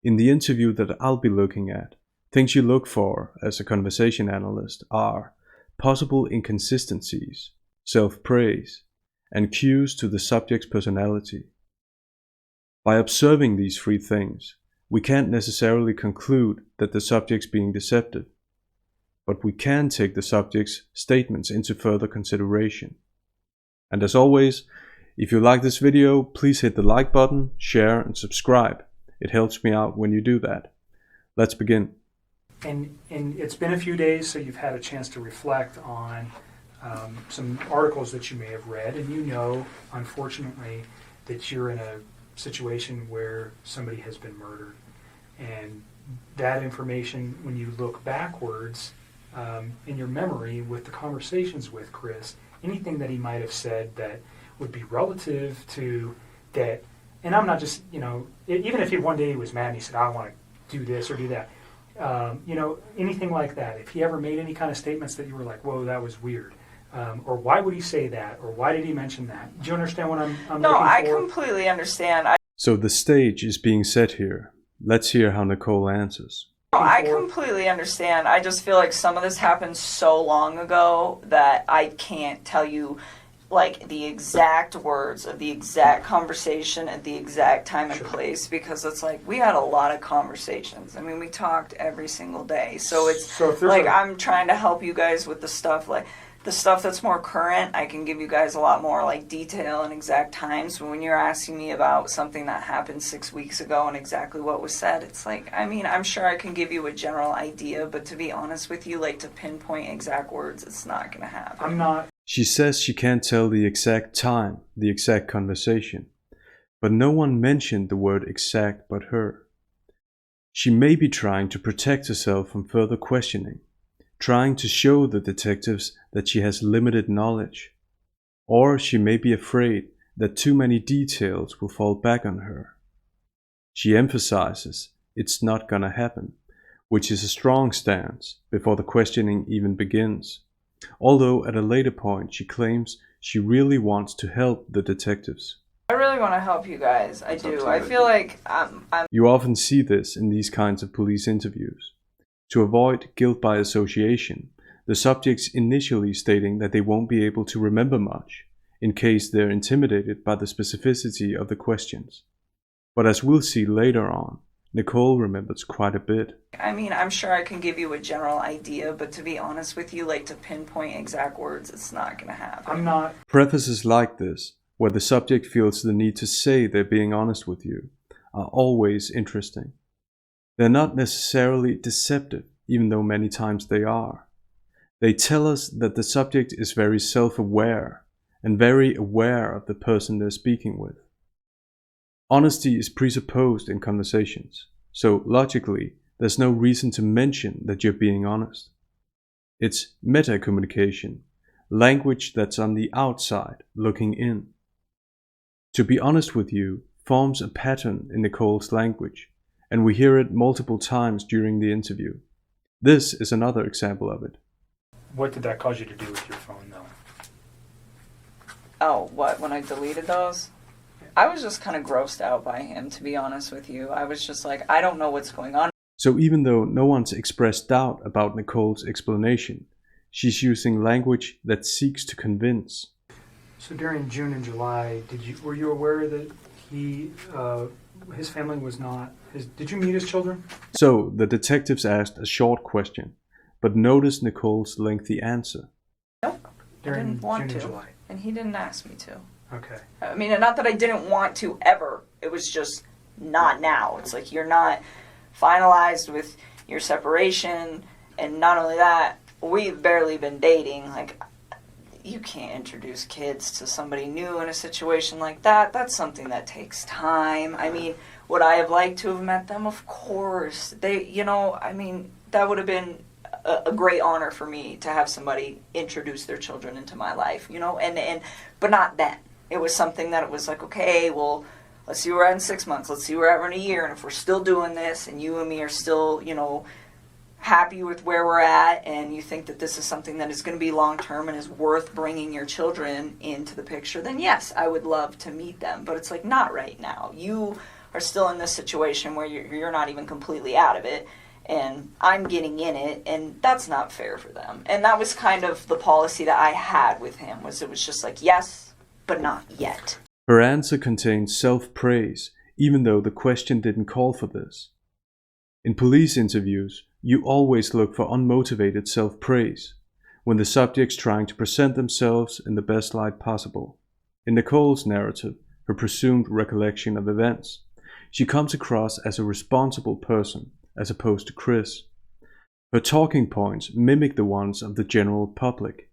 In the interview that I'll be looking at, things you look for as a conversation analyst are possible inconsistencies, self-praise, and cues to the subject's personality. By observing these three things, we can't necessarily conclude that the subject's being deceptive, but we can take the subject's statements into further consideration. And as always, if you like this video, please hit the like button, share, and subscribe. It helps me out when you do that. Let's begin. And it's been a few days, so you've had a chance to reflect on some articles that you may have read, and you know, unfortunately, that you're in a situation where somebody has been murdered. And that information, when you look backwards in your memory with the conversations with Chris, anything that he might have said that would be relative to that, and I'm not just, even if one day he was mad and he said, I want to do this or do that, anything like that, if he ever made any kind of statements that you were like, whoa, that was weird, or why would he say that, or why did he mention that? Do you understand what I'm looking for? No, I completely understand. So the stage is being set here. Let's hear how Nichol answers. I completely understand. I just feel like some of this happened so long ago that I can't tell you like the exact words of the exact conversation at the exact time and place, because it's like we had a lot of conversations. I mean, we talked every single day. So it's like I'm trying to help you guys with the stuff like the stuff that's more current. I can give you guys a lot more like detail and exact times. But when you're asking me about something that happened 6 weeks ago and exactly what was said, it's like, I mean, I'm sure I can give you a general idea, but to be honest with you, like to pinpoint exact words, it's not going to happen. I'm not. She says she can't tell the exact time, the exact conversation, but no one mentioned the word exact but her. She may be trying to protect herself from further questioning, trying to show the detectives that she has limited knowledge, or she may be afraid that too many details will fall back on her. She emphasizes it's not gonna happen, which is a strong stance before the questioning even begins, although at a later point she claims she really wants to help the detectives. I really want to help you guys. I do. I feel like I'm... You often see this in these kinds of police interviews. To avoid guilt by association, the subjects initially stating that they won't be able to remember much, in case they're intimidated by the specificity of the questions. But as we'll see later on, Nichol remembers quite a bit. I mean, I'm sure I can give you a general idea, but to be honest with you, like to pinpoint exact words, it's not going to happen. I'm not. Prefaces like this, where the subject feels the need to say they're being honest with you, are always interesting. They're not necessarily deceptive, even though many times they are. They tell us that the subject is very self-aware and very aware of the person they're speaking with. Honesty is presupposed in conversations, so logically, there's no reason to mention that you're being honest. It's meta-communication, language that's on the outside, looking in. To be honest with you forms a pattern in Nichol's language, and we hear it multiple times during the interview. This is another example of it. What did that cause you to do with your phone, though? Oh, what? When I deleted those? I was just kind of grossed out by him, to be honest with you. I was just like, I don't know what's going on. So even though no one's expressed doubt about Nichol's explanation, she's using language that seeks to convince. So during June and July, were you aware that his family was not... Did you meet his children? So the detectives asked a short question, but noticed Nichol's lengthy answer. Nope, I didn't want June to, and July. And he didn't ask me to. Okay. I mean, not that I didn't want to ever. It was just not now. It's like you're not finalized with your separation, and not only that, we've barely been dating. Like, you can't introduce kids to somebody new in a situation like that. That's something that takes time. I mean, would I have liked to have met them? Of course. That would have been a great honor for me to have somebody introduce their children into my life, but not then. It was something that it was like, okay, well, let's see where we're at in 6 months. Let's see where we're at in a year. And if we're still doing this and you and me are still, happy with where we're at, and you think that this is something that is going to be long-term and is worth bringing your children into the picture, then yes, I would love to meet them. But it's like, not right now. You are still in this situation where you're not even completely out of it, and I'm getting in it, and that's not fair for them. And that was kind of the policy that I had with him, was it was just like, yes, but not yet. Her answer contained self-praise, even though the question didn't call for this. In police interviews, you always look for unmotivated self-praise, when the subject's trying to present themselves in the best light possible. In Nichole's narrative, her presumed recollection of events, she comes across as a responsible person, as opposed to Chris. Her talking points mimic the ones of the general public.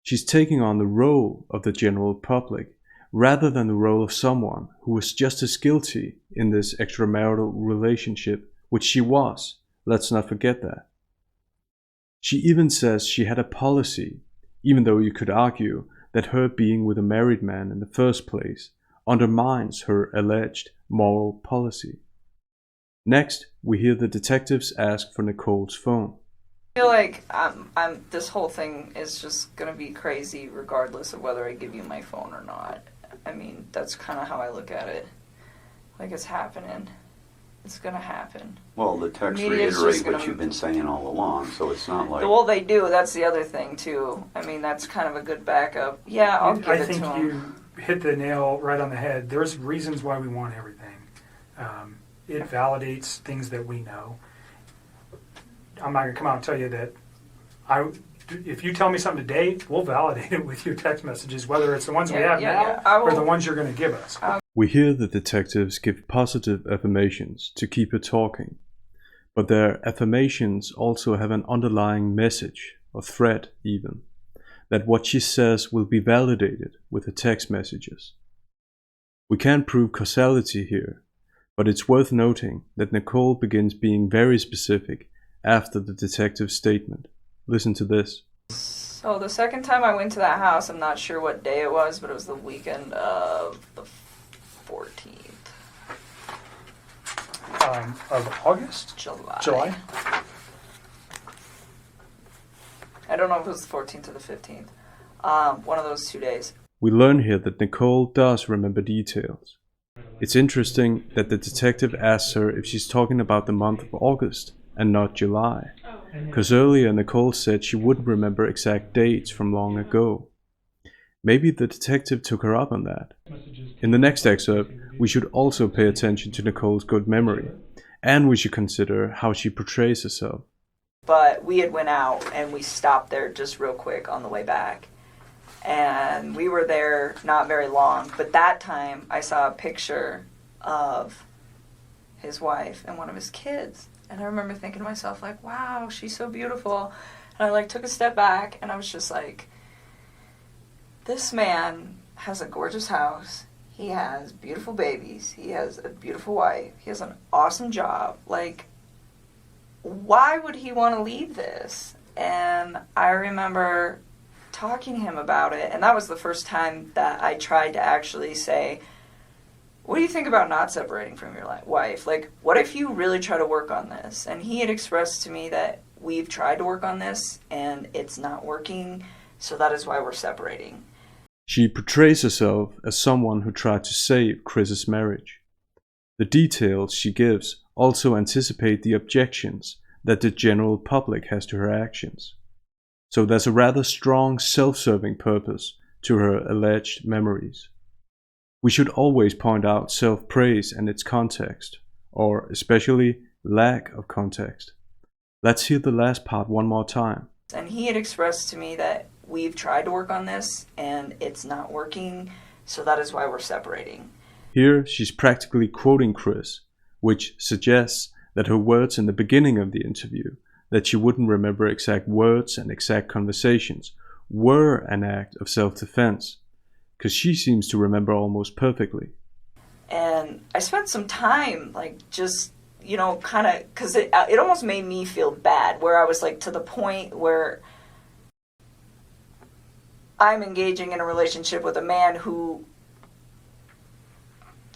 She's taking on the role of the general public, rather than the role of someone who was just as guilty in this extramarital relationship, which she was. Let's not forget that. She even says she had a policy, even though you could argue that her being with a married man in the first place undermines her alleged moral policy. Next, we hear the detectives ask for Nichole's phone. I feel like this whole thing is just going to be crazy regardless of whether I give you my phone or not. I mean, that's kind of how I look at it. Like, it's happening. It's going to happen. Well, the texts Media's reiterate just what gonna- you've been saying all along, so it's not like... Well, they do. That's the other thing, too. I mean, that's kind of a good backup. Yeah, I'll give I it think to him. you hit the nail right on the head. There's reasons why we want everything. It validates things that we know. I'm not going to come out and tell you that if you tell me something today, we'll validate it with your text messages, whether it's the ones we have now or the ones you're going to give us. We hear the detectives give positive affirmations to keep her talking, but their affirmations also have an underlying message, or threat even, that what she says will be validated with the text messages. We can't prove causality here, but it's worth noting that Nichole begins being very specific after the detective's statement. Listen to this. So the second time I went to that house, I'm not sure what day it was, but it was the weekend of the 14th. Of August? July. I don't know if it was the 14th or the 15th. One of those 2 days. We learn here that Nichole does remember details. It's interesting that the detective asks her if she's talking about the month of August and not July, because earlier Nichole said she wouldn't remember exact dates from long ago. Maybe the detective took her up on that. In the next excerpt, we should also pay attention to Nichole's good memory, and we should consider how she portrays herself. But we had went out and we stopped there just real quick on the way back. And we were there not very long, but that time I saw a picture of his wife and one of his kids. And I remember thinking to myself, like, wow, she's so beautiful. And I like took a step back and I was just like, this man has a gorgeous house. He has beautiful babies. He has a beautiful wife. He has an awesome job. Like, why would he want to leave this? And I remember talking to him about it, and that was the first time that I tried to actually say, what do you think about not separating from your wife? Like, what if you really try to work on this? And he had expressed to me that we've tried to work on this and it's not working, so that is why we're separating. She portrays herself as someone who tried to save Chris's marriage. The details she gives also anticipate the objections that the general public has to her actions. So there's a rather strong self-serving purpose to her alleged memories. We should always point out self-praise and its context, or especially lack of context. Let's hear the last part one more time. And he had expressed to me that we've tried to work on this and it's not working, so that is why we're separating. Here she's practically quoting Chris, which suggests that her words in the beginning of the interview, that she wouldn't remember exact words and exact conversations, were an act of self-defense, because she seems to remember almost perfectly. And I spent some time, like, just, you know, kind of, because it almost made me feel bad, where I was, like, to the point where I'm engaging in a relationship with a man who,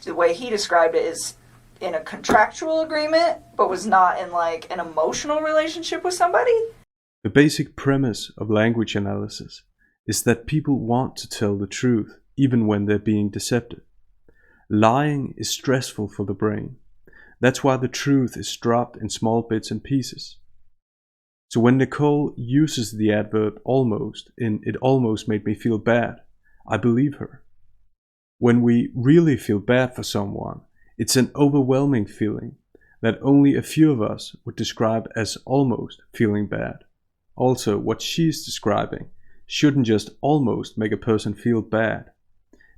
the way he described it, is in a contractual agreement, but was not in, like, an emotional relationship with somebody. The basic premise of language analysis is that people want to tell the truth even when they're being deceptive. Lying is stressful for the brain. That's why the truth is dropped in small bits and pieces. So when Nichol uses the adverb almost in "it almost made me feel bad," I believe her. When we really feel bad for someone, it's an overwhelming feeling that only a few of us would describe as almost feeling bad. Also, what she's describing shouldn't just almost make a person feel bad.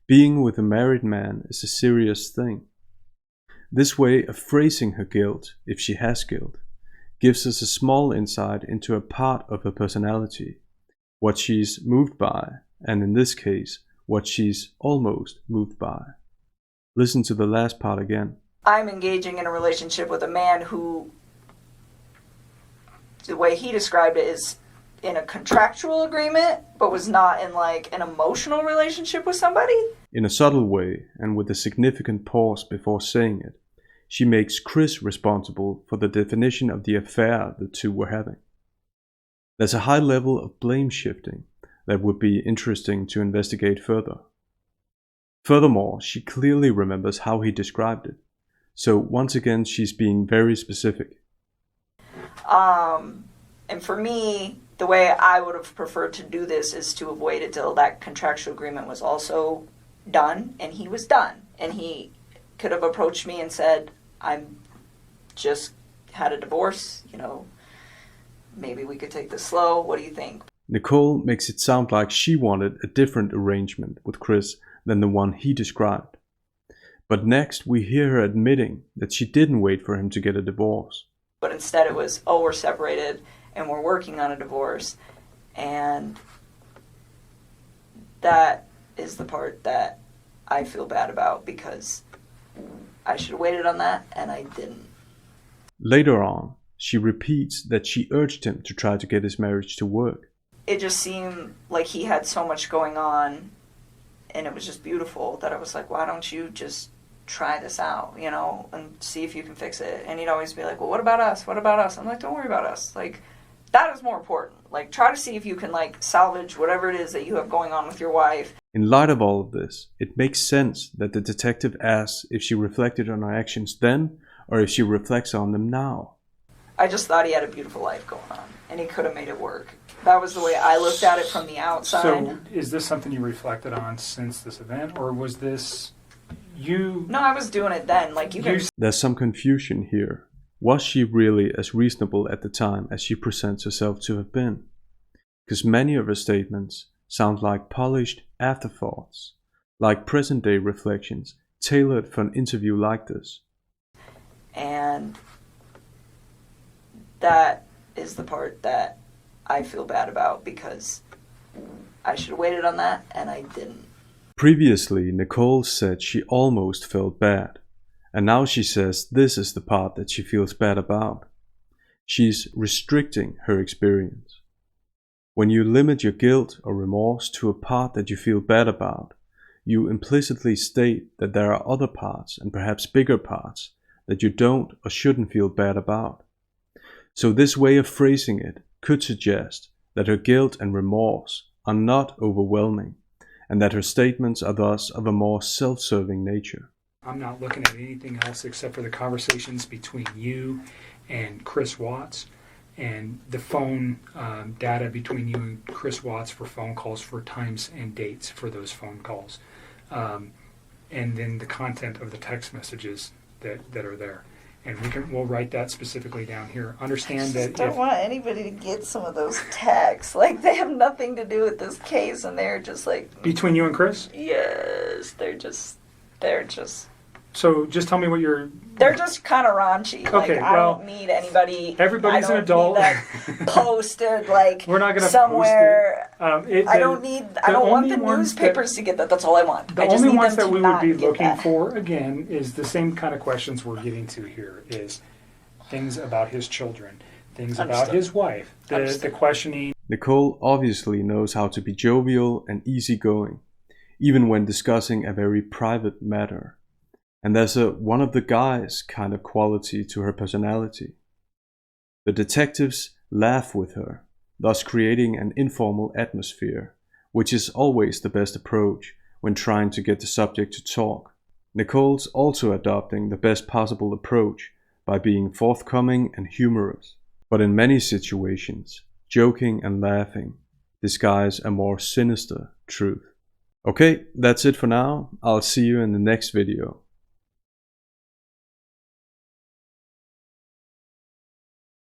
Being with a married man is a serious thing. This way of phrasing her guilt, if she has guilt, gives us a small insight into a part of her personality, what she's moved by, and in this case, what she's almost moved by. Listen to the last part again. I'm engaging in a relationship with a man who, the way he described it, is in a contractual agreement, but was not in like an emotional relationship with somebody. In a subtle way, and with a significant pause before saying it, she makes Chris responsible for the definition of the affair the two were having. There's a high level of blame shifting that would be interesting to investigate further. Furthermore, she clearly remembers how he described it. So once again, she's being very specific. And for me, the way I would have preferred to do this is to have waited till that contractual agreement was also done, and he was done. And he could have approached me and said, I'm just had a divorce, maybe we could take this slow. What do you think? Nichol makes it sound like she wanted a different arrangement with Chris than the one he described. But next we hear her admitting that she didn't wait for him to get a divorce. But instead it was, we're separated and we're working on a divorce. And that is the part that I feel bad about, because I should have waited on that and I didn't. Later on, she repeats that she urged him to try to get his marriage to work. It just seemed like he had so much going on, and it was just beautiful that I was like, why don't you just try this out, and see if you can fix it. And he'd always be like, well, what about us? What about us? I'm like, don't worry about us. Like, that is more important. Like, try to see if you can, salvage whatever it is that you have going on with your wife. In light of all of this, it makes sense that the detective asks if she reflected on her actions then, or if she reflects on them now. I just thought he had a beautiful life going on, and he could have made it work. That was the way I looked at it from the outside. So is this something you reflected on since this event, or was this you? No, I was doing it then. There's some confusion here. Was she really as reasonable at the time as she presents herself to have been? Because many of her statements sound like polished afterthoughts, like present-day reflections tailored for an interview like this. And that is the part that I feel bad about, because I should have waited on that and I didn't. Previously, Nichol said she almost felt bad, and now she says this is the part that she feels bad about. She's restricting her experience. When you limit your guilt or remorse to a part that you feel bad about, you implicitly state that there are other parts, and perhaps bigger parts, that you don't or shouldn't feel bad about. So this way of phrasing it could suggest that her guilt and remorse are not overwhelming, and that her statements are thus of a more self-serving nature. I'm not looking at anything else except for the conversations between you and Chris Watts, and the phone data between you and Chris Watts for phone calls, for times and dates for those phone calls, and then the content of the text messages that are there. And we'll write that specifically down here. Understand that. I don't want anybody to get some of those texts. They have nothing to do with this case, and they're just between you and Chris? Yes, they're just. So just tell me what They're just kind of raunchy. Okay, I don't need anybody. Everybody's an adult. Posted we're not going to somewhere. Post it. I don't want the newspapers to get that. That's all I want. The only ones that we would be looking for, again, is the same kind of questions we're getting to here. Is things about his children, things about his wife, the questioning. Nichol obviously knows how to be jovial and easygoing, even when discussing a very private matter. And there's a one of the guys kind of quality to her personality. The detectives laugh with her, thus creating an informal atmosphere, which is always the best approach when trying to get the subject to talk. Nichole's also adopting the best possible approach by being forthcoming and humorous, but in many situations, joking and laughing disguise a more sinister truth. Okay, that's it for now. I'll see you in the next video.